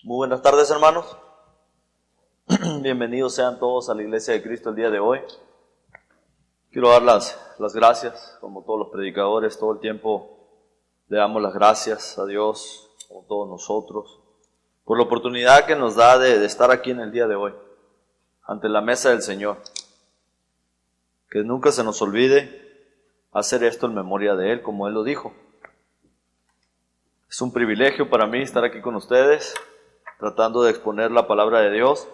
Buenas tardes, hermanos. Bienvenidos sean todos a la Iglesia de Cristo el día de hoy. Quiero dar las gracias, como todos los predicadores, todo el tiempo le damos las gracias a Dios, como todos nosotros, por la oportunidad que nos da de estar aquí en el día de hoy, ante la mesa del Señor. Que nunca se nos olvide hacer esto en memoria de Él, como Él lo dijo. Es un privilegio para mí estar aquí con ustedes, tratando de exponer la palabra de Dios.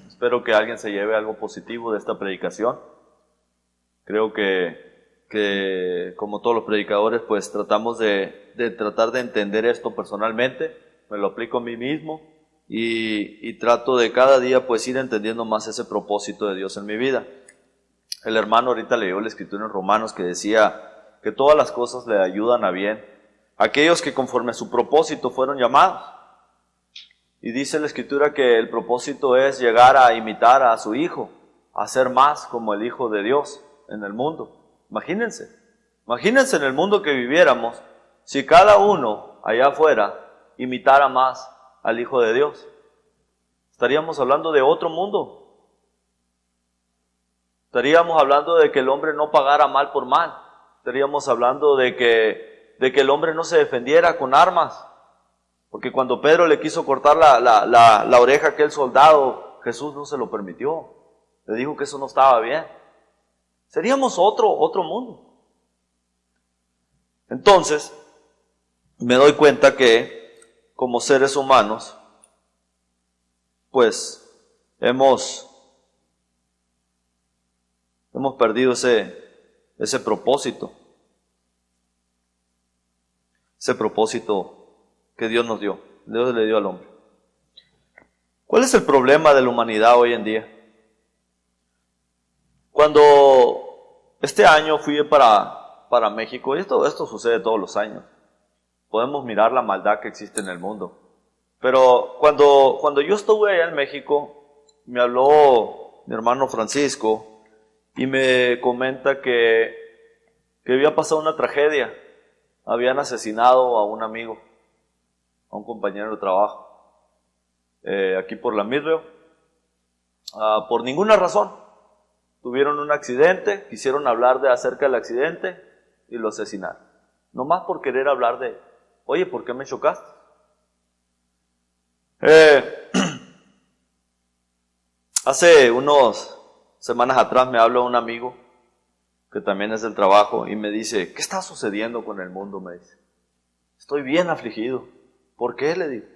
Espero que alguien se lleve algo positivo de esta predicación. Creo que como todos los predicadores, pues tratamos de tratar de entender esto personalmente. Me lo aplico a mí mismo y trato de cada día pues ir entendiendo más ese propósito de Dios en mi vida. El hermano ahorita leyó la escritura en Romanos que decía que todas las cosas le ayudan a bien a aquellos que conforme a su propósito fueron llamados. Y dice la escritura que el propósito es llegar a imitar a su Hijo, a ser más como el Hijo de Dios en el mundo. Imagínense en el mundo que viviéramos, si cada uno allá afuera imitara más al Hijo de Dios. Estaríamos hablando de otro mundo. Estaríamos hablando de que el hombre no pagara mal por mal. Estaríamos hablando de que el hombre no se defendiera con armas. Porque cuando Pedro le quiso cortar la oreja a aquel soldado, Jesús no se lo permitió. Le dijo que eso no estaba bien. Seríamos otro mundo. Entonces, me doy cuenta que como seres humanos, pues hemos perdido ese propósito. Ese propósito que Dios nos dio. Dios le dio al hombre. ¿Cuál es el problema de la humanidad hoy en día? Cuando este año fui para México, y esto sucede todos los años, podemos mirar la maldad que existe en el mundo. Pero cuando yo estuve allá en México, me habló mi hermano Francisco y me comenta que había pasado una tragedia. Habían asesinado a un amigo, a un compañero de trabajo, aquí por la Midvale, por ninguna razón. Tuvieron un accidente, quisieron hablar acerca del accidente y lo asesinaron. Nomás por querer hablar de, oye, ¿por qué me chocaste? Hace unas semanas atrás me habló un amigo que también es del trabajo, y me dice, ¿qué está sucediendo con el mundo? Me dice, estoy bien afligido. ¿Por qué? Le digo,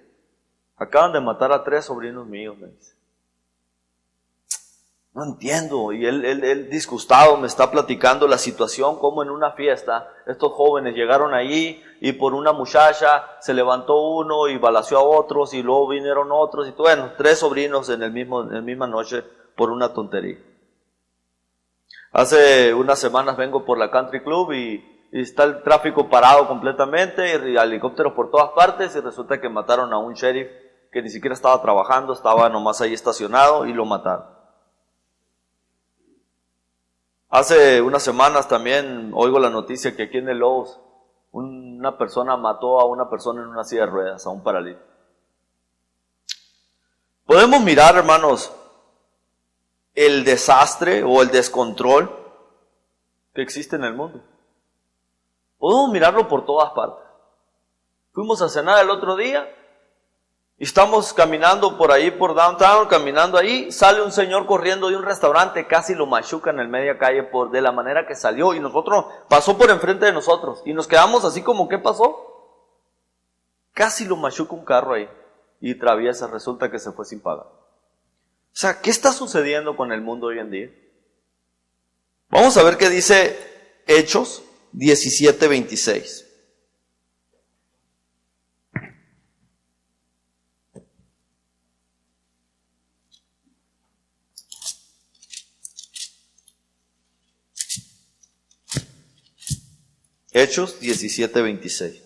acaban de matar a 3 sobrinos míos, me dice. No entiendo. Y él disgustado me está platicando la situación, como en una fiesta estos jóvenes llegaron allí y por una muchacha se levantó uno y balaceó a otros y luego vinieron otros y bueno, 3 sobrinos en la misma noche por una tontería. Hace unas semanas vengo por la Country Club y está el tráfico parado completamente y helicópteros por todas partes y resulta que mataron a un sheriff que ni siquiera estaba trabajando, estaba nomás ahí estacionado y lo mataron. Hace unas semanas también oigo la noticia que aquí en el Lowe's una persona mató a una persona en una silla de ruedas, a un paralítico. Podemos mirar, hermanos, el desastre o el descontrol que existe en el mundo. Podemos mirarlo por todas partes. Fuimos a cenar el otro día y estamos caminando por ahí, por downtown, caminando ahí, sale un señor corriendo de un restaurante, casi lo machucan en media calle de la manera que salió y nosotros, pasó por enfrente de nosotros y nos quedamos así como, ¿qué pasó? Casi lo machuca un carro ahí y traviesa, resulta que se fue sin pagar. O sea, ¿qué está sucediendo con el mundo hoy en día? Vamos a ver qué dice Hechos 17:26. Hechos 17:26.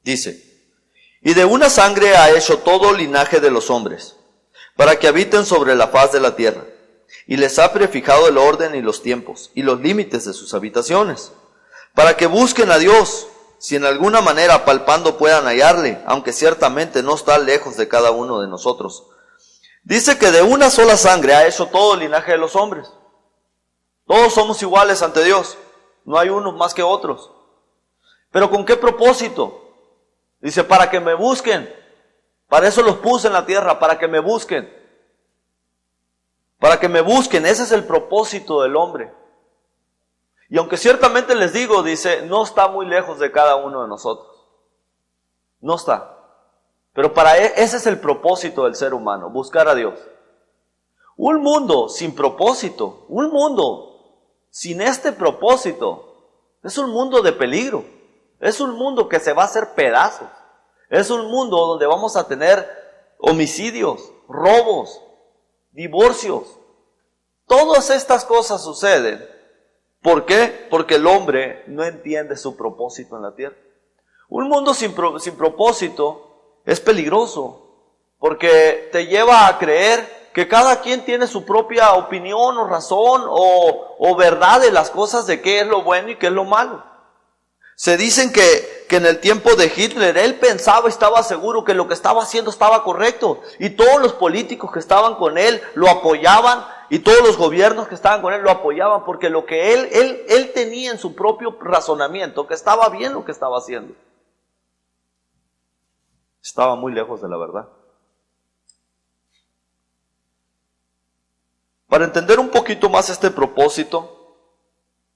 Dice, y de una sangre ha hecho todo linaje de los hombres, para que habiten sobre la faz de la tierra, y les ha prefijado el orden y los tiempos, y los límites de sus habitaciones, para que busquen a Dios, si en alguna manera palpando puedan hallarle, aunque ciertamente no está lejos de cada uno de nosotros. Dice que de una sola sangre ha hecho todo el linaje de los hombres. Todos somos iguales ante Dios, no hay unos más que otros. ¿Pero con qué propósito? Dice, para que me busquen. Para eso los puse en la tierra, para que me busquen. Para que me busquen, ese es el propósito del hombre. Y aunque ciertamente les digo, dice, no está muy lejos de cada uno de nosotros. No está. Pero ese es el propósito del ser humano, buscar a Dios. Un mundo sin propósito, un mundo sin este propósito, es un mundo de peligro. Es un mundo que se va a hacer pedazos. Es un mundo donde vamos a tener homicidios, robos, divorcios. Todas estas cosas suceden. ¿Por qué? Porque el hombre no entiende su propósito en la tierra. Un mundo sin propósito es peligroso, porque te lleva a creer que cada quien tiene su propia opinión o razón o verdad de las cosas, de qué es lo bueno y qué es lo malo. Se dicen que en el tiempo de Hitler, él pensaba, estaba seguro que lo que estaba haciendo estaba correcto. Y todos los políticos que estaban con él lo apoyaban. Y todos los gobiernos que estaban con él lo apoyaban. Porque lo que él tenía en su propio razonamiento, que estaba bien lo que estaba haciendo. Estaba muy lejos de la verdad. Para entender un poquito más este propósito,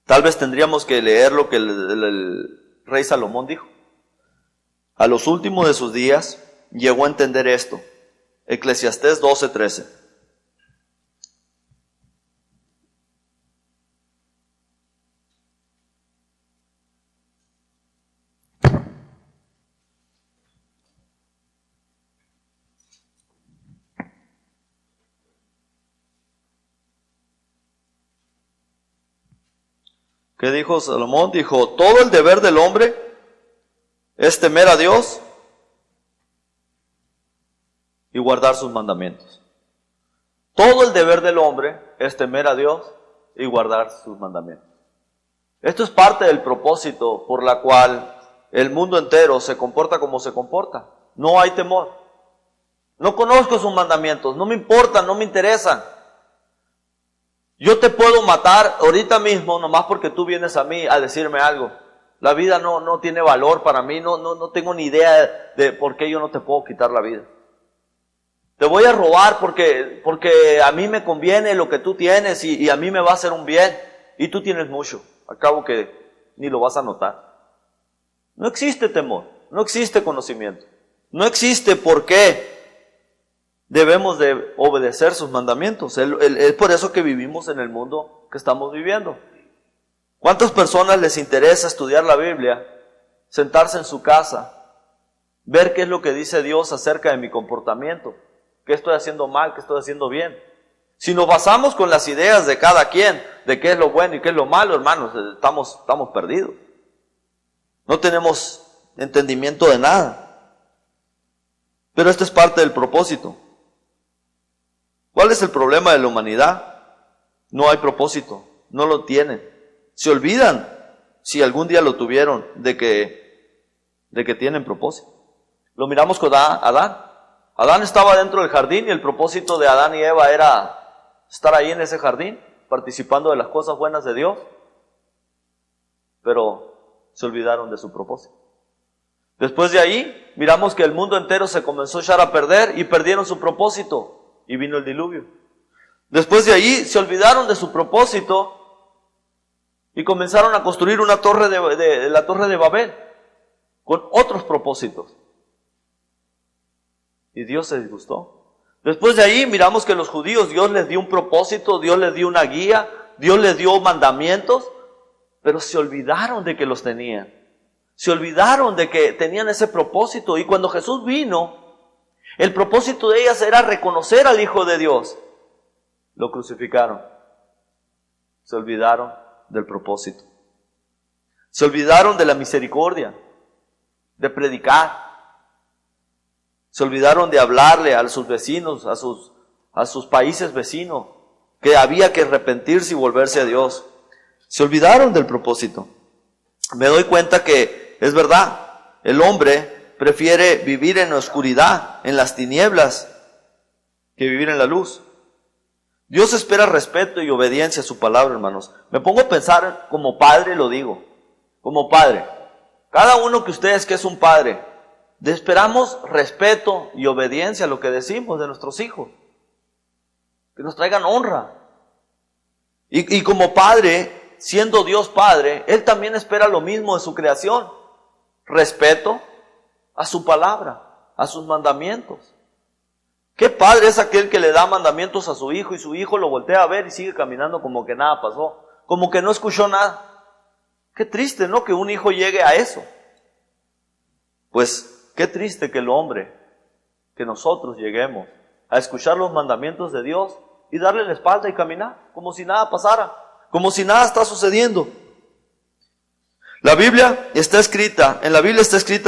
tal vez tendríamos que leer lo que el rey Salomón dijo. A los últimos de sus días llegó a entender esto. Eclesiastés 12:13. ¿Qué dijo Salomón? Dijo, todo el deber del hombre es temer a Dios y guardar sus mandamientos. Todo el deber del hombre es temer a Dios y guardar sus mandamientos. Esto es parte del propósito por la cual el mundo entero se comporta como se comporta. No hay temor. No conozco sus mandamientos, no me importan, no me interesan. Yo te puedo matar ahorita mismo nomás porque tú vienes a mí a decirme algo. La vida no tiene valor para mí, no tengo ni idea de por qué yo no te puedo quitar la vida. Te voy a robar porque a mí me conviene lo que tú tienes y a mí me va a hacer un bien y tú tienes mucho. al cabo que ni lo vas a notar. No existe temor, no existe conocimiento, no existe por qué debemos de obedecer sus mandamientos. Es por eso que vivimos en el mundo que estamos viviendo. ¿Cuántas personas les interesa estudiar la Biblia, sentarse en su casa, ver qué es lo que dice Dios acerca de mi comportamiento? ¿Qué estoy haciendo mal? ¿Qué estoy haciendo bien? Si nos basamos con las ideas de cada quien, de qué es lo bueno y qué es lo malo, hermanos, estamos perdidos. No tenemos entendimiento de nada. Pero esto es parte del propósito. ¿Cuál es el problema de la humanidad? No hay propósito, no lo tienen. Se olvidan, si algún día lo tuvieron, de que tienen propósito. Lo miramos con Adán. Adán estaba dentro del jardín y el propósito de Adán y Eva era estar ahí en ese jardín, participando de las cosas buenas de Dios. Pero se olvidaron de su propósito. Después de ahí, miramos que el mundo entero se comenzó a echar a perder y perdieron su propósito. Y vino el diluvio. Después de ahí se olvidaron de su propósito y comenzaron a construir una torre la torre de Babel con otros propósitos. Y Dios se disgustó. Después de ahí miramos que los judíos, Dios les dio un propósito, Dios les dio una guía, Dios les dio mandamientos, pero se olvidaron de que los tenían. Se olvidaron de que tenían ese propósito. Y cuando Jesús vino, el propósito de ellas era reconocer al Hijo de Dios. Lo crucificaron. Se olvidaron del propósito. Se olvidaron de la misericordia, de predicar. Se olvidaron de hablarle a sus vecinos, a sus países vecinos, que había que arrepentirse y volverse a Dios. Se olvidaron del propósito. Me doy cuenta que es verdad, el hombre prefiere vivir en la oscuridad, en las tinieblas, que vivir en la luz. Dios espera respeto y obediencia a su palabra, hermanos. Me pongo a pensar, como padre lo digo, como padre. Cada uno que ustedes que es un padre, esperamos respeto y obediencia a lo que decimos de nuestros hijos. Que nos traigan honra. Y como padre, siendo Dios Padre, Él también espera lo mismo de su creación. Respeto a su palabra, a sus mandamientos. ¿Qué padre es aquel que le da mandamientos a su hijo y su hijo lo voltea a ver y sigue caminando como que nada pasó, como que no escuchó nada? Qué triste, ¿no? Que un hijo llegue a eso. Pues qué triste que el hombre, que nosotros lleguemos a escuchar los mandamientos de Dios y darle la espalda y caminar como si nada pasara, como si nada está sucediendo. En la Biblia está escrita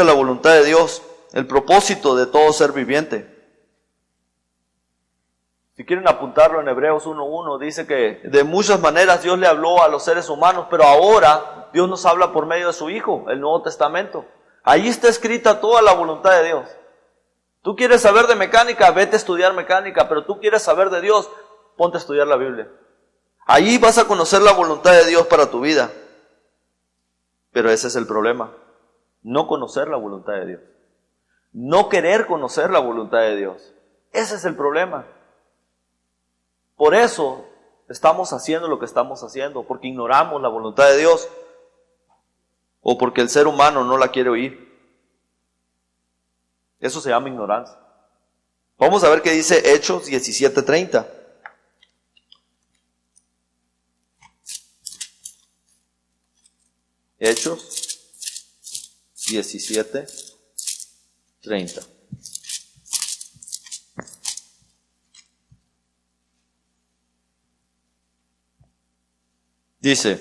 la voluntad de Dios, el propósito de todo ser viviente. Si quieren apuntarlo en Hebreos 1:1, dice que de muchas maneras Dios le habló a los seres humanos, pero ahora Dios nos habla por medio de su Hijo, el Nuevo Testamento. Ahí está escrita toda la voluntad de Dios. Tú quieres saber de mecánica, vete a estudiar mecánica, pero tú quieres saber de Dios, ponte a estudiar la Biblia. Ahí vas a conocer la voluntad de Dios para tu vida. Pero ese es el problema, no conocer la voluntad de Dios, no querer conocer la voluntad de Dios. Ese es el problema. Por eso estamos haciendo lo que estamos haciendo, porque ignoramos la voluntad de Dios o porque el ser humano no la quiere oír. Eso se llama ignorancia. Vamos a ver qué dice Hechos 17:30. Hechos 17:30. Dice: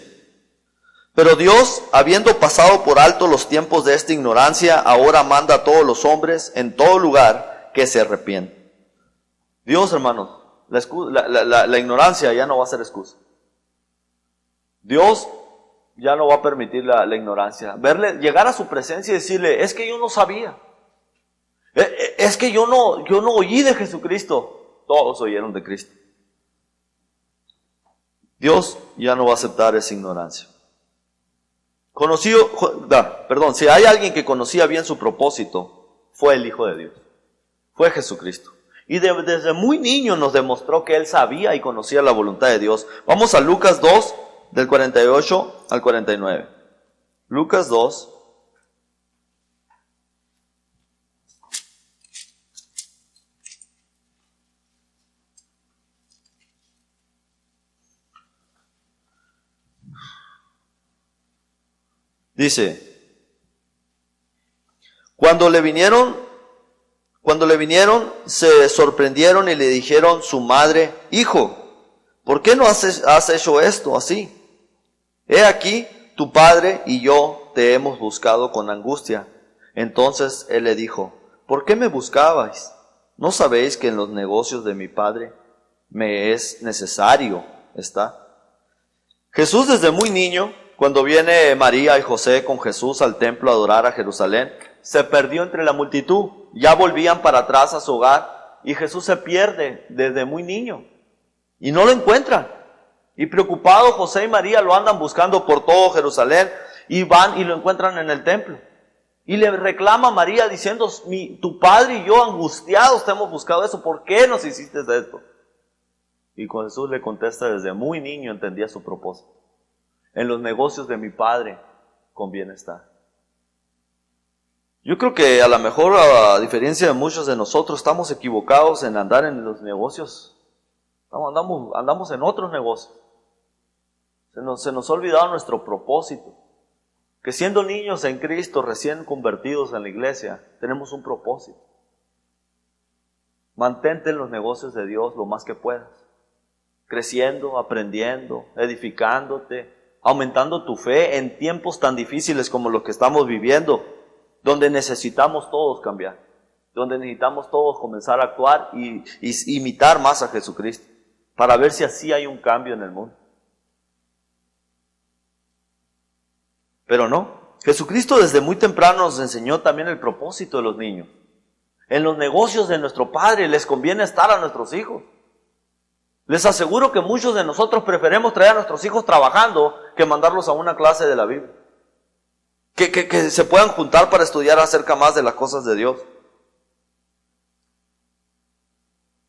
pero Dios, habiendo pasado por alto los tiempos de esta ignorancia, ahora manda a todos los hombres en todo lugar que se arrepientan. Dios, hermanos, la ignorancia ya no va a ser excusa. Dios ya no va a permitir la ignorancia. Llegar a su presencia y decirle: es que yo no sabía. Es que yo no oí de Jesucristo. Todos oyeron de Cristo. Dios ya no va a aceptar esa ignorancia. Si hay alguien que conocía bien su propósito, fue el Hijo de Dios. Fue Jesucristo. Y desde muy niño nos demostró que Él sabía y conocía la voluntad de Dios. Vamos a Lucas 2, del 48 al 49. Lucas 2. Dice, cuando le vinieron, se sorprendieron y le dijeron su madre, hijo, ¿por qué no has hecho esto así? He aquí, tu padre y yo te hemos buscado con angustia. Entonces él le dijo, ¿por qué me buscabais? ¿No sabéis que en los negocios de mi padre me es necesario estar? Jesús desde muy niño, cuando viene María y José con Jesús al templo a adorar a Jerusalén, se perdió entre la multitud. Ya volvían para atrás a su hogar y Jesús se pierde desde muy niño y no lo encuentran. Y preocupados, José y María lo andan buscando por todo Jerusalén y van y lo encuentran en el templo. Y le reclama a María diciendo, tu padre y yo angustiados te hemos buscado eso, ¿por qué nos hiciste esto? Y con Jesús le contesta, desde muy niño entendía su propósito. En los negocios de mi padre conviene estar. Yo creo que a lo mejor, a diferencia de muchos de nosotros, estamos equivocados en andar en los negocios. Andamos en otros negocios. Se nos ha olvidado nuestro propósito. Que siendo niños en Cristo, recién convertidos en la iglesia, tenemos un propósito. Mantente en los negocios de Dios lo más que puedas. Creciendo, aprendiendo, edificándote, aumentando tu fe en tiempos tan difíciles como los que estamos viviendo, donde necesitamos todos cambiar, donde necesitamos todos comenzar a actuar y imitar más a Jesucristo, para ver si así hay un cambio en el mundo. Pero no, Jesucristo desde muy temprano nos enseñó también el propósito de los niños. En los negocios de nuestro Padre les conviene estar a nuestros hijos. Les aseguro que muchos de nosotros preferimos traer a nuestros hijos trabajando que mandarlos a una clase de la Biblia. Que se puedan juntar para estudiar acerca más de las cosas de Dios.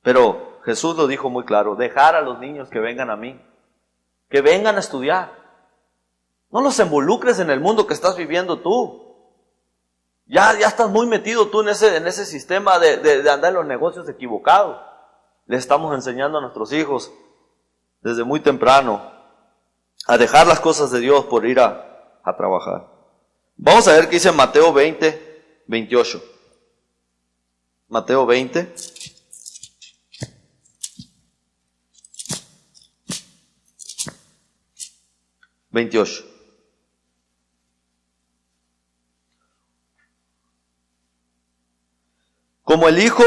Pero Jesús lo dijo muy claro, dejar a los niños que vengan a mí, que vengan a estudiar. No los involucres en el mundo que estás viviendo tú. Ya estás muy metido tú en ese sistema de andar en los negocios equivocados. Le estamos enseñando a nuestros hijos desde muy temprano a dejar las cosas de Dios por ir a trabajar. Vamos a ver qué dice Mateo 20, 28. Mateo 20. Como el Hijo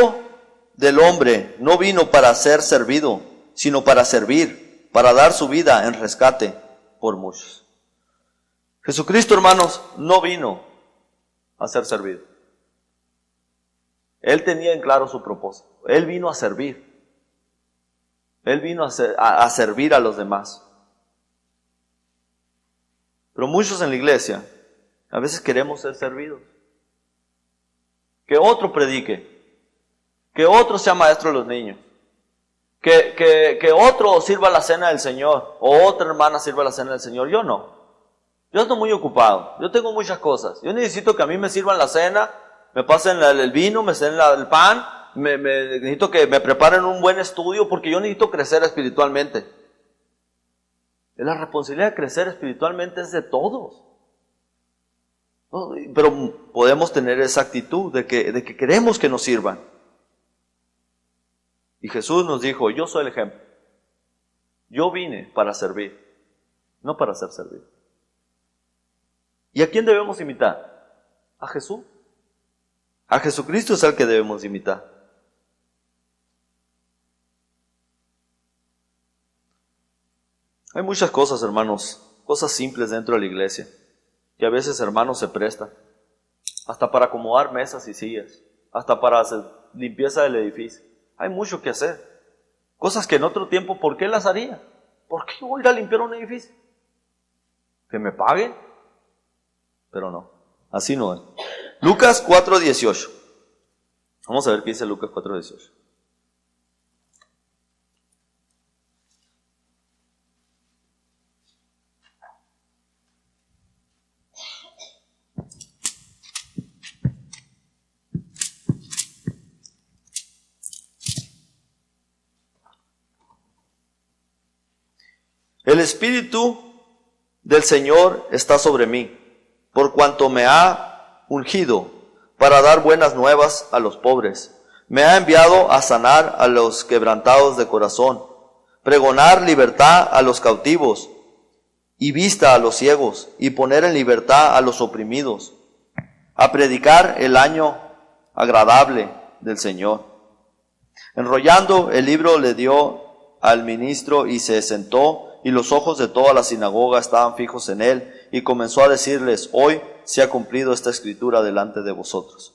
del Hombre no vino para ser servido, sino para servir, para dar su vida en rescate por muchos. Jesucristo, hermanos, no vino a ser servido. Él tenía en claro su propósito. Él vino a servir. Él vino a servir a los demás. Pero muchos en la iglesia a veces queremos ser servidos. Que otro predique. Que otro sea maestro de los niños. Que otro sirva la cena del Señor. O otra hermana sirva la cena del Señor. Yo no. Yo estoy muy ocupado. Yo tengo muchas cosas. Yo necesito que a mí me sirvan la cena, me pasen el vino, me den el pan. Necesito que me preparen un buen estudio porque yo necesito crecer espiritualmente. La responsabilidad de crecer espiritualmente es de todos. ¿No? Pero podemos tener esa actitud de que queremos que nos sirvan. Y Jesús nos dijo, yo soy el ejemplo. Yo vine para servir, no para ser servido. ¿Y a quién debemos imitar? A Jesús. A Jesucristo es al que debemos imitar. Hay muchas cosas, hermanos, cosas simples dentro de la iglesia, que a veces, hermanos, se prestan. Hasta para acomodar mesas y sillas, hasta para hacer limpieza del edificio. Hay mucho que hacer. Cosas que en otro tiempo, ¿por qué las haría? ¿Por qué voy a ir a limpiar un edificio? ¿Que me paguen? Pero no, así no es. Lucas 4:18. Vamos a ver qué dice Lucas 4:18. El Espíritu del Señor está sobre mí, por cuanto me ha ungido para dar buenas nuevas a los pobres. Me ha enviado a sanar a los quebrantados de corazón, pregonar libertad a los cautivos y vista a los ciegos, y poner en libertad a los oprimidos, a predicar el año agradable del Señor. Enrollando el libro le dio al ministro y se sentó, y los ojos de toda la sinagoga estaban fijos en él, y comenzó a decirles: hoy se ha cumplido esta escritura delante de vosotros.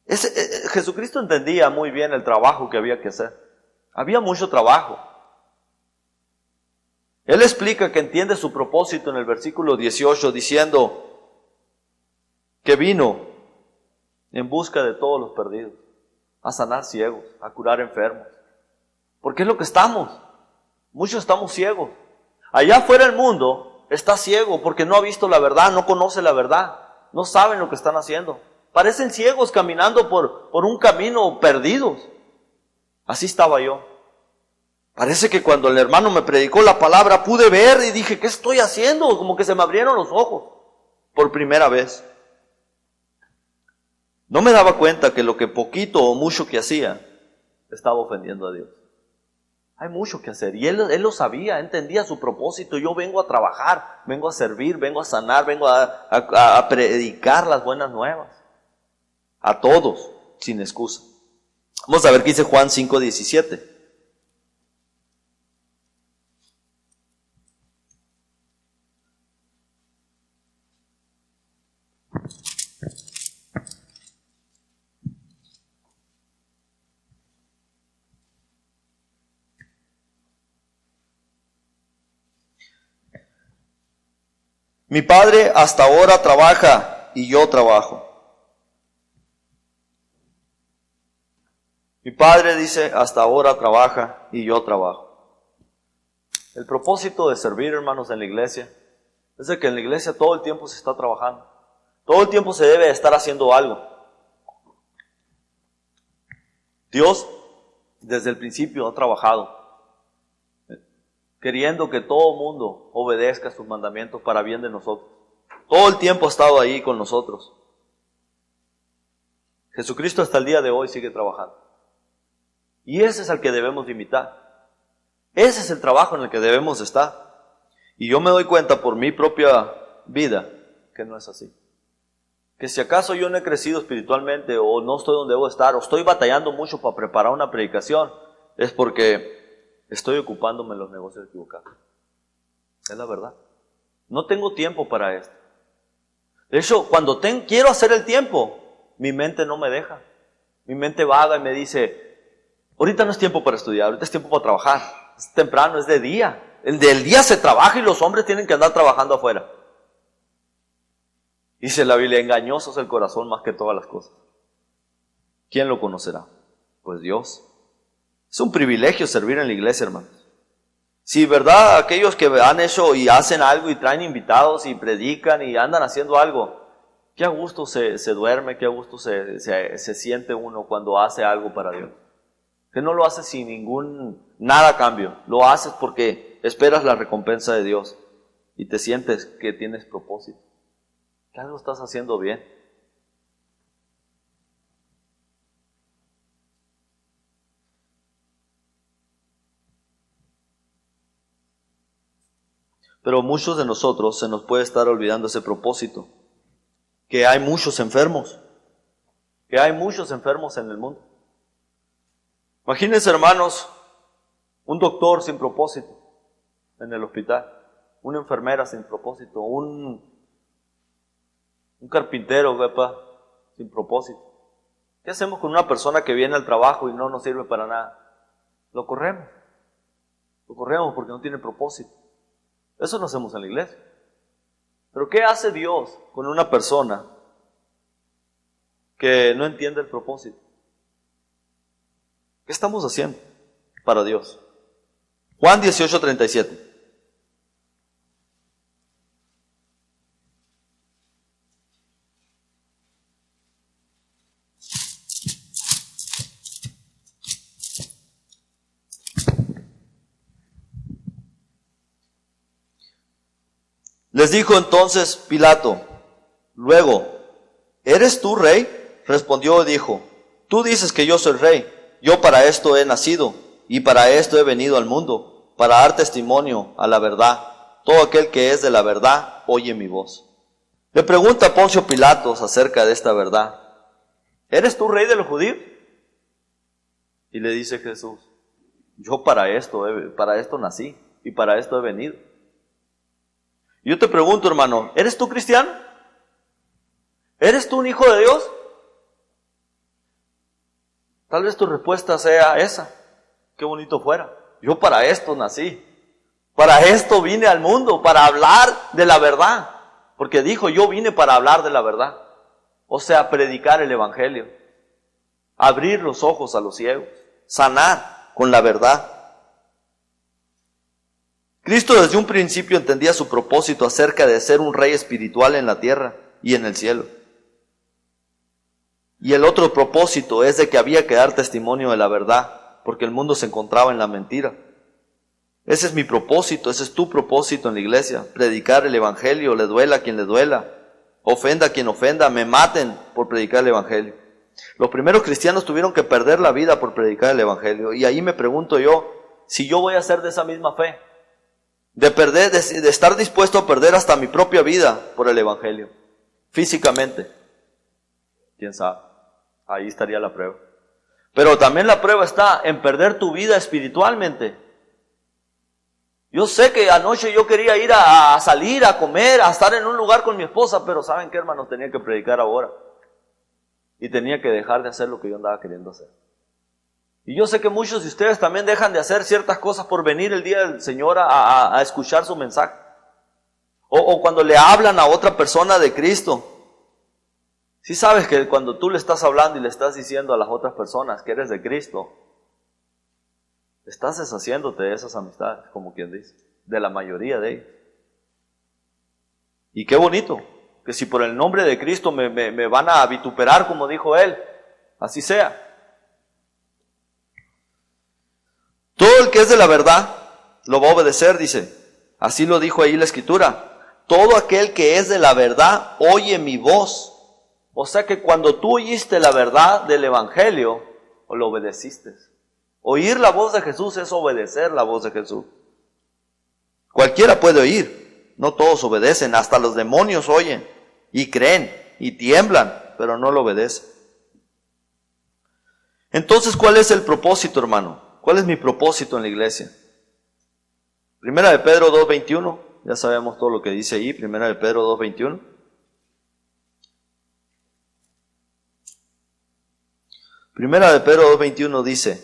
Jesucristo entendía muy bien el trabajo que había que hacer. Había mucho trabajo. Él explica que entiende su propósito en el versículo 18, diciendo que vino en busca de todos los perdidos, a sanar ciegos, a curar enfermos. Porque es lo que estamos. Muchos estamos ciegos. Allá afuera el mundo está ciego porque no ha visto la verdad, no conoce la verdad, no saben lo que están haciendo. Parecen ciegos caminando por un camino perdidos. Así estaba yo. Parece que cuando el hermano me predicó la palabra pude ver y dije: ¿qué estoy haciendo? Como que se me abrieron los ojos por primera vez. No me daba cuenta que lo que poquito o mucho que hacía estaba ofendiendo a Dios. Hay mucho que hacer y él lo sabía, entendía su propósito. Yo vengo a trabajar, vengo a servir, vengo a sanar, vengo a predicar las buenas nuevas. A todos, sin excusa. Vamos a ver qué dice Juan 5:17. Mi Padre hasta ahora trabaja y yo trabajo. Mi Padre dice: hasta ahora trabaja y yo trabajo. El propósito de servir, hermanos, en la iglesia es de que en la iglesia todo el tiempo se está trabajando. Todo el tiempo se debe estar haciendo algo. Dios desde el principio ha trabajado, queriendo que todo el mundo obedezca sus mandamientos para bien de nosotros. Todo el tiempo ha estado ahí con nosotros. Jesucristo hasta el día de hoy sigue trabajando. Y ese es al que debemos imitar. Ese es el trabajo en el que debemos estar. Y yo me doy cuenta por mi propia vida que no es así. Que si acaso yo no he crecido espiritualmente o no estoy donde debo estar o estoy batallando mucho para preparar una predicación, es porque estoy ocupándome en los negocios equivocados. Es la verdad. No tengo tiempo para esto. De hecho, cuando quiero hacer el tiempo, mi mente no me deja. Mi mente vaga y me dice: ahorita no es tiempo para estudiar, ahorita es tiempo para trabajar. Es temprano, es de día. El del día se trabaja y los hombres tienen que andar trabajando afuera. Dice la Biblia: engañoso es el corazón más que todas las cosas. ¿Quién lo conocerá? Pues Dios. Es un privilegio servir en la iglesia, hermanos. Si, ¿verdad? Aquellos que han hecho y hacen algo y traen invitados y predican y andan haciendo algo, qué a gusto se duerme, qué a gusto se siente uno cuando hace algo para Dios. Que no lo haces sin nada a cambio. Lo haces porque esperas la recompensa de Dios y te sientes que tienes propósito. Que algo estás haciendo bien. Pero muchos de nosotros se nos puede estar olvidando ese propósito. Que hay muchos enfermos. Que hay muchos enfermos en el mundo. Imagínense, hermanos, un doctor sin propósito en el hospital. Una enfermera sin propósito. Un carpintero, sin propósito. ¿Qué hacemos con una persona que viene al trabajo y no nos sirve para nada? Lo corremos. Lo corremos porque no tiene propósito. Eso lo hacemos en la iglesia. Pero ¿qué hace Dios con una persona que no entiende el propósito? ¿Qué estamos haciendo para Dios? Juan 18:37. Les dijo entonces Pilato, luego, ¿eres tú rey? Respondió y dijo, tú dices que yo soy rey. Yo para esto he nacido y para esto he venido al mundo, para dar testimonio a la verdad. Todo aquel que es de la verdad oye mi voz. Le pregunta a Poncio Pilatos acerca de esta verdad. ¿Eres tú rey de los judíos? Y le dice Jesús, yo para esto nací y para esto he venido. Yo te pregunto, hermano, ¿eres tú cristiano? ¿Eres tú un hijo de Dios? Tal vez tu respuesta sea esa. Qué bonito fuera. Yo para esto nací. Para esto vine al mundo, para hablar de la verdad. Porque dijo, yo vine para hablar de la verdad. O sea, predicar el evangelio. Abrir los ojos a los ciegos. Sanar con la verdad. Cristo desde un principio entendía su propósito acerca de ser un rey espiritual en la tierra y en el cielo. Y el otro propósito es de que había que dar testimonio de la verdad, porque el mundo se encontraba en la mentira. Ese es mi propósito, ese es tu propósito en la iglesia, predicar el evangelio, le duela a quien le duela, ofenda a quien ofenda, me maten por predicar el evangelio. Los primeros cristianos tuvieron que perder la vida por predicar el evangelio, y ahí me pregunto yo, si yo voy a ser de esa misma fe, de estar dispuesto a perder hasta mi propia vida por el evangelio, físicamente, quién sabe. Ahí estaría la prueba. Pero también la prueba está en perder tu vida espiritualmente. Yo sé que anoche yo quería ir a salir, a comer, a estar en un lugar con mi esposa, pero ¿saben qué, hermanos? Tenía que predicar ahora. Y tenía que dejar de hacer lo que yo andaba queriendo hacer. Y yo sé que muchos de ustedes también dejan de hacer ciertas cosas por venir el día del Señor a escuchar su mensaje. O cuando le hablan a otra persona de Cristo. Si sabes que cuando tú le estás hablando y le estás diciendo a las otras personas que eres de Cristo, estás deshaciéndote de esas amistades, como quien dice, de la mayoría de ellas. Y qué bonito, que si por el nombre de Cristo me van a vituperar, como dijo él, así sea. Todo el que es de la verdad lo va a obedecer, dice. Así lo dijo ahí la Escritura. Todo aquel que es de la verdad oye mi voz. O sea que cuando tú oíste la verdad del evangelio, o lo obedeciste. Oír la voz de Jesús es obedecer la voz de Jesús. Cualquiera puede oír, no todos obedecen, hasta los demonios oyen y creen y tiemblan, pero no lo obedecen. Entonces, ¿cuál es el propósito, hermano? ¿Cuál es mi propósito en la iglesia? Primera de Pedro 2:21, ya sabemos todo lo que dice ahí, Primera de Pedro 2:21. Primera de Pedro 2:21 dice,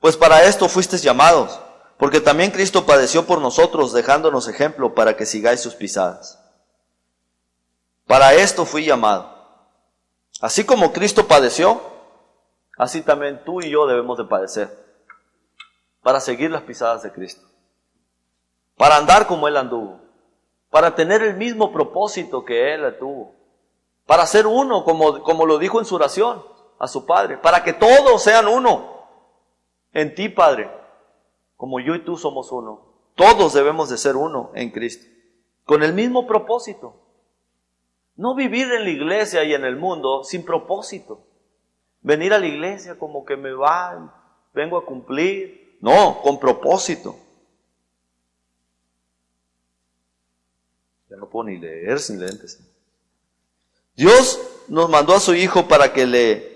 pues para esto fuisteis llamados, porque también Cristo padeció por nosotros, dejándonos ejemplo para que sigáis sus pisadas. Para esto fui llamado. Así como Cristo padeció, así también tú y yo debemos de padecer, para seguir las pisadas de Cristo, para andar como Él anduvo, para tener el mismo propósito que Él tuvo, para ser uno, como lo dijo en su oración a su Padre, para que todos sean uno. En ti, Padre, como yo y tú somos uno. Todos debemos de ser uno en Cristo, con el mismo propósito. No vivir en la iglesia y en el mundo sin propósito. Venir a la iglesia como que vengo a cumplir. No, con propósito. Ya no puedo ni leer sin lentes. Dios nos mandó a su Hijo para que le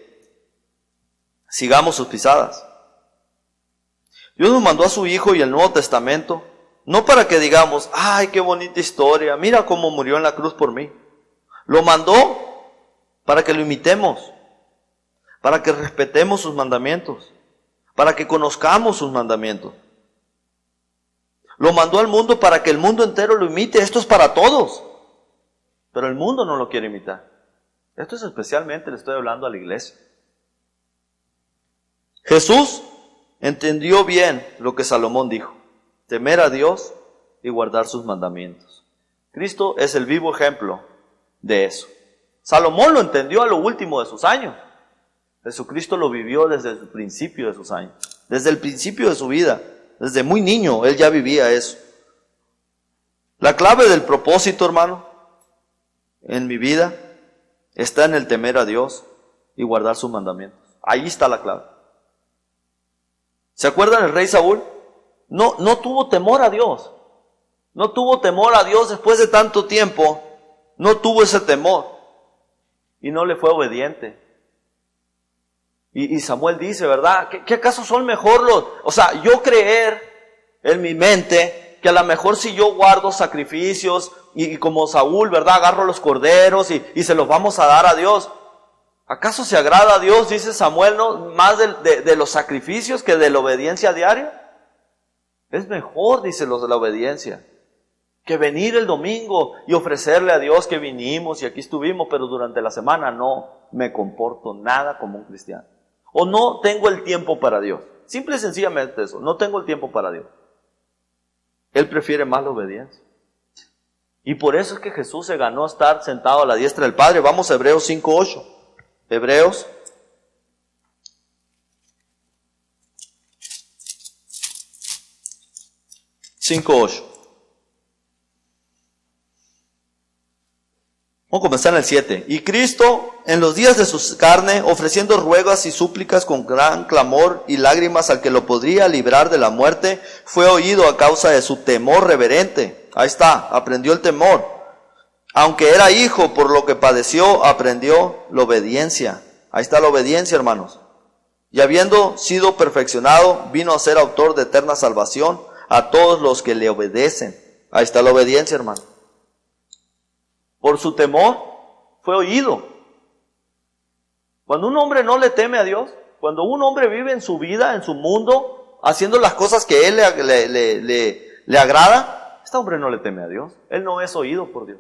sigamos sus pisadas. Dios nos mandó a su Hijo y el Nuevo Testamento, no para que digamos, ay, qué bonita historia, mira cómo murió en la cruz por mí. Lo mandó para que lo imitemos, para que respetemos sus mandamientos, para que conozcamos sus mandamientos. Lo mandó al mundo para que el mundo entero lo imite. Esto es para todos, pero el mundo no lo quiere imitar. Esto es especialmente, le estoy hablando a la iglesia. Jesús entendió bien lo que Salomón dijo: temer a Dios y guardar sus mandamientos. Cristo es el vivo ejemplo de eso. Salomón lo entendió a lo último de sus años. Jesucristo lo vivió desde el principio de sus años, desde el principio de su vida, desde muy niño, él ya vivía eso. La clave del propósito, hermano, en mi vida, está en el temer a Dios y guardar sus mandamientos. Ahí está la clave. ¿Se acuerdan del rey Saúl? No tuvo temor a Dios. No tuvo temor a Dios después de tanto tiempo. No tuvo ese temor. Y no le fue obediente. Y Samuel dice, ¿verdad? ¿Qué acaso son mejor los? O sea, yo creer en mi mente que a lo mejor si yo guardo sacrificios y como Saúl, ¿verdad? Agarro los corderos y se los vamos a dar a Dios. ¿Acaso se agrada a Dios, dice Samuel, no más de los sacrificios que de la obediencia diaria? Es mejor, dice los de la obediencia, que venir el domingo y ofrecerle a Dios que vinimos y aquí estuvimos, pero durante la semana no me comporto nada como un cristiano. O no tengo el tiempo para Dios. Simple y sencillamente eso, no tengo el tiempo para Dios. Él prefiere más la obediencia. Y por eso es que Jesús se ganó estar sentado a la diestra del Padre. Vamos a Hebreos 5:8. Hebreos 5:8. Vamos a comenzar en el 7. Y Cristo, en los días de su carne, ofreciendo ruegas y súplicas con gran clamor y lágrimas al que lo podría librar de la muerte, fue oído a causa de su temor reverente. Ahí está, aprendió el temor. Aunque era hijo, por lo que padeció, aprendió la obediencia. Ahí está la obediencia, hermanos. Y habiendo sido perfeccionado, vino a ser autor de eterna salvación a todos los que le obedecen. Ahí está la obediencia, hermano. Por su temor fue oído. Cuando un hombre no le teme a Dios, cuando un hombre vive en su vida, en su mundo, haciendo las cosas que él le agrada, este hombre no le teme a Dios. Él no es oído por Dios.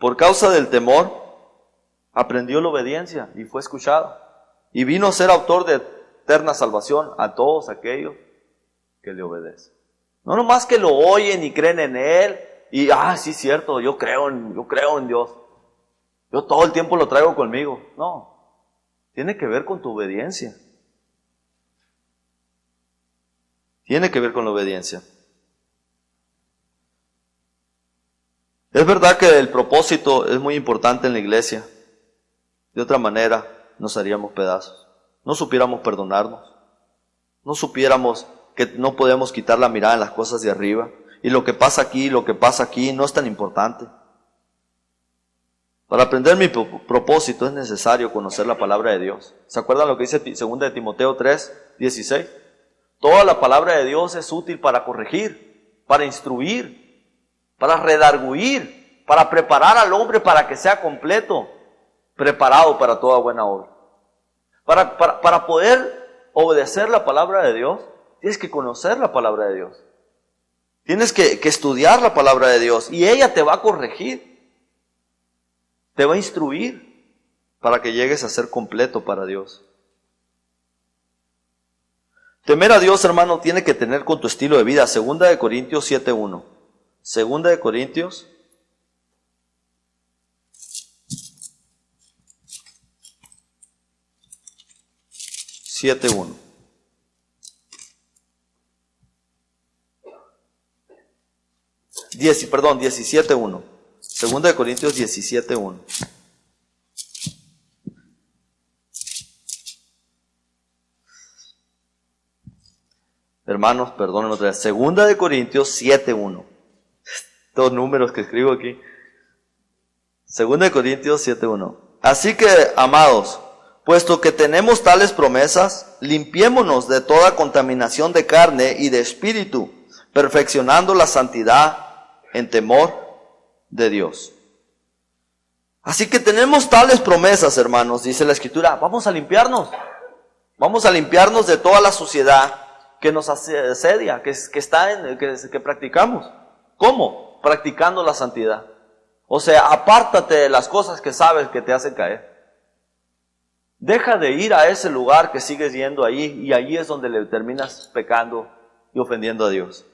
Por causa del temor, aprendió la obediencia y fue escuchado. Y vino a ser autor de eterna salvación a todos aquellos que le obedecen. No nomás que lo oyen y creen en Él. Y, sí, cierto, yo creo en Dios. Yo todo el tiempo lo traigo conmigo. No, tiene que ver con tu obediencia. Tiene que ver con la obediencia. Es verdad que el propósito es muy importante en la iglesia. De otra manera, nos haríamos pedazos. No supiéramos perdonarnos. No supiéramos que no podemos quitar la mirada en las cosas de arriba. Y lo que pasa aquí no es tan importante. Para aprender mi propósito es necesario conocer la palabra de Dios. ¿Se acuerdan lo que dice 2 de Timoteo 3:16? Toda la palabra de Dios es útil para corregir, para instruir, para redarguir, para preparar al hombre para que sea completo, preparado para toda buena obra. Para poder obedecer la palabra de Dios, tienes que conocer la palabra de Dios. Tienes que estudiar la palabra de Dios y ella te va a corregir, te va a instruir para que llegues a ser completo para Dios. Temer a Dios, hermano, tiene que tener con tu estilo de vida. 2 de Corintios 7:1. 2 de Corintios 7:1. Perdón, 17:1. 2 de Corintios 17:1. Hermanos, perdónenos otra vez. 2 de Corintios 7:1. Estos números que escribo aquí. 2 de Corintios 7:1. Así que, amados, puesto que tenemos tales promesas, limpiémonos de toda contaminación de carne y de espíritu, perfeccionando la santidad en temor de Dios. Así que tenemos tales promesas, hermanos, dice la Escritura. Vamos a limpiarnos. Vamos a limpiarnos de toda la suciedad que nos asedia, que practicamos. ¿Cómo? Practicando la santidad. O sea, apártate de las cosas que sabes que te hacen caer. Deja de ir a ese lugar que sigues yendo ahí y ahí es donde le terminas pecando y ofendiendo a Dios.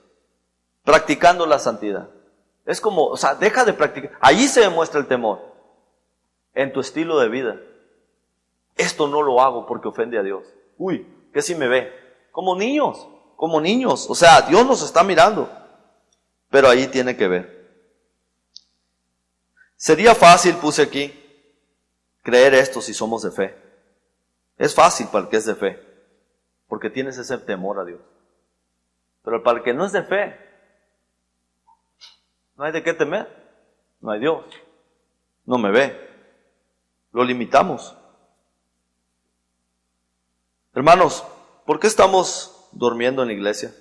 Practicando la santidad. Es como, o sea, deja de practicar. Allí se demuestra el temor. En tu estilo de vida. Esto no lo hago porque ofende a Dios. Uy, ¿qué si me ve? Como niños. O sea, Dios nos está mirando. pero ahí tiene que ver. Sería fácil, puse aquí, creer esto si somos de fe. Es fácil para el que es de fe, porque tienes ese temor a Dios. Pero para el que no es de fe, no hay de qué temer. No hay Dios. No me ve. Lo limitamos. Hermanos, ¿por qué estamos durmiendo en la iglesia?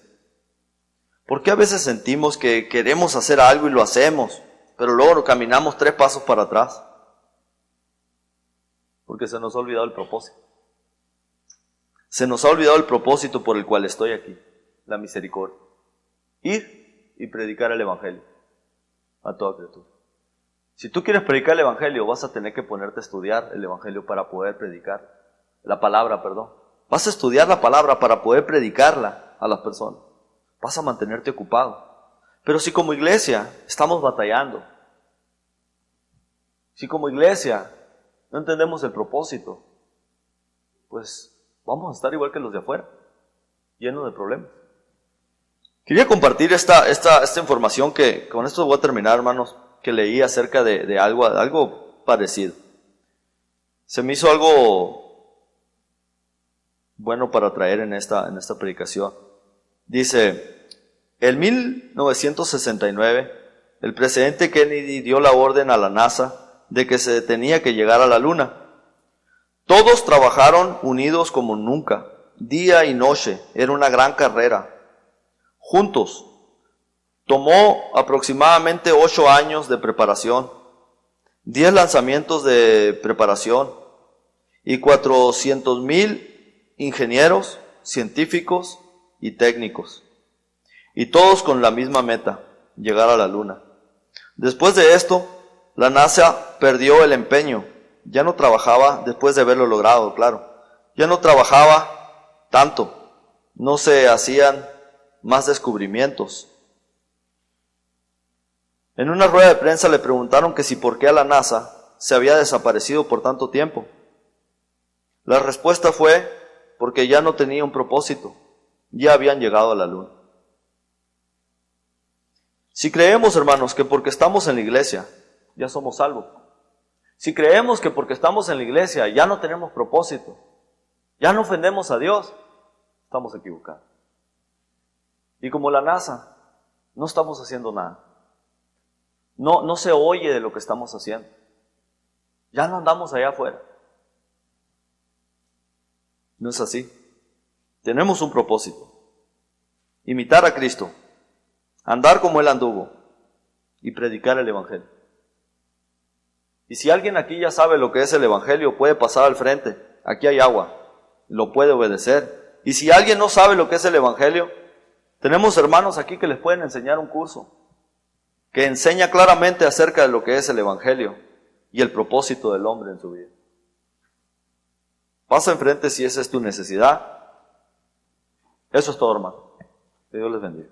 ¿Por qué a veces sentimos que queremos hacer algo y lo hacemos, pero luego caminamos 3 pasos para atrás? Porque se nos ha olvidado el propósito. Se nos ha olvidado el propósito por el cual estoy aquí, la misericordia. Ir y predicar el Evangelio a toda criatura. Si tú quieres predicar el Evangelio, vas a tener que ponerte a estudiar el Evangelio para poder predicar. La palabra, perdón. Vas a estudiar la palabra para poder predicarla a las personas. Vas a mantenerte ocupado. Pero si como iglesia estamos batallando, si como iglesia no entendemos el propósito, pues vamos a estar igual que los de afuera, llenos de problemas. Quería compartir esta información que, con esto voy a terminar, hermanos, que leí acerca de algo parecido. Se me hizo algo bueno para traer en esta predicación. Dice, en 1969, el presidente Kennedy dio la orden a la NASA de que se tenía que llegar a la Luna. Todos trabajaron unidos como nunca, día y noche, era una gran carrera. Juntos. Tomó aproximadamente 8 años de preparación, 10 lanzamientos de preparación y 400,000 ingenieros, científicos y técnicos. Y todos con la misma meta, llegar a la Luna. Después de esto, la NASA perdió el empeño. Ya no trabajaba, después de haberlo logrado, claro. Ya no trabajaba tanto. No se hacían más descubrimientos. En una rueda de prensa le preguntaron que si por qué a la NASA se había desaparecido por tanto tiempo. La respuesta fue porque ya no tenía un propósito, ya habían llegado a la Luna. Si creemos, hermanos, que porque estamos en la iglesia ya somos salvos, si creemos que porque estamos en la iglesia ya no tenemos propósito, ya no ofendemos a Dios, estamos equivocados. Y como la NASA, no estamos haciendo nada. No se oye de lo que estamos haciendo. Ya no andamos allá afuera. No es así. Tenemos un propósito. Imitar a Cristo. Andar como Él anduvo. Y predicar el Evangelio. Y si alguien aquí ya sabe lo que es el Evangelio, puede pasar al frente. Aquí hay agua. Lo puede obedecer. Y si alguien no sabe lo que es el Evangelio, tenemos hermanos aquí que les pueden enseñar un curso que enseña claramente acerca de lo que es el Evangelio y el propósito del hombre en su vida. Pasa enfrente si esa es tu necesidad. Eso es todo, hermano. Que Dios les bendiga.